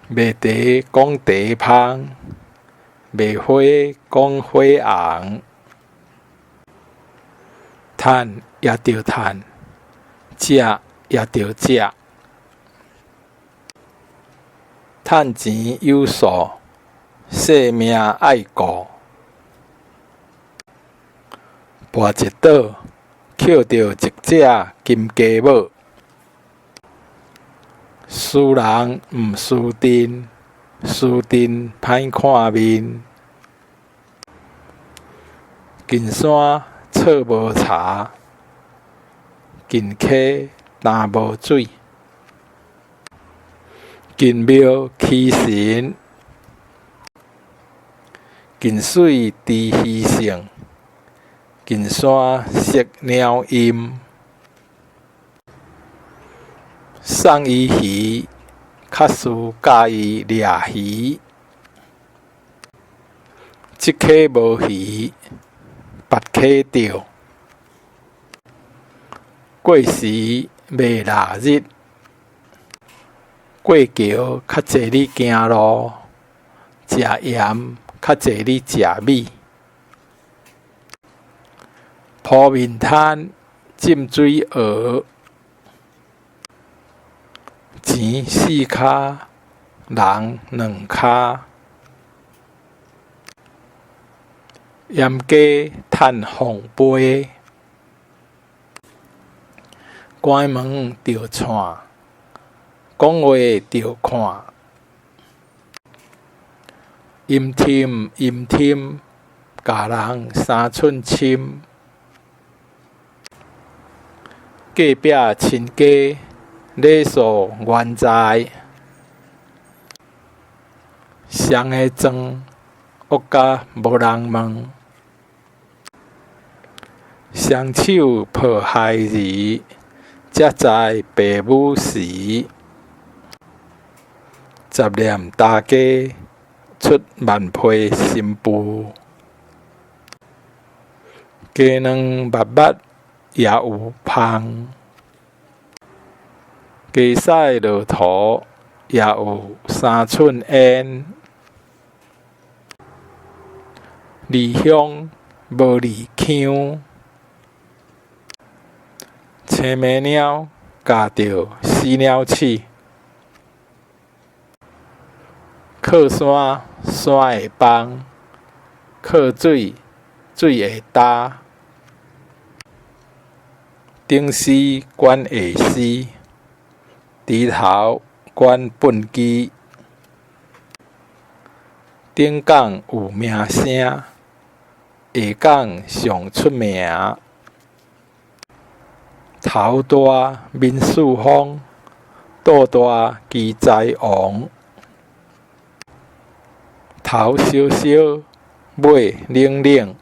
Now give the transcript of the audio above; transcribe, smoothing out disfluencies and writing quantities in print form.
卖茶讲茶芳，卖花讲花红。趁也着趁，食也着食。趁钱有数，性命爱顾。跋一倒，捡着一只金鸡母。输人毋输阵，输阵歹看面。近山草无茶，近溪淡无水。近庙起神，近水知鱼性，近山识鸟音。送伊鱼，较输教伊掠鱼。一溪无鱼，别溪钓。过时袂腊日，过桥较济你行路，食盐较济你食米。铺面摊浸水蚵，钱四骹，人两骹。严家趁丰杯，关门着串，讲话着看。阴天阴天，教人三寸深。隔壁亲家，礼数原在。双个庄，恶甲无人问。双手抱孩儿，才知爸母时。杂念大家，出万倍心妇。鸡卵密密也有芳，鸡屎落土也有三寸烟。离乡无离乡，青眉鸟咬着死鸟鼠。靠山山会崩，靠水水会焦。顶死管下死，低头管粪机。顶港有名声，下港上出名。头大面四方，肚大机财王。头小小，尾冷冷。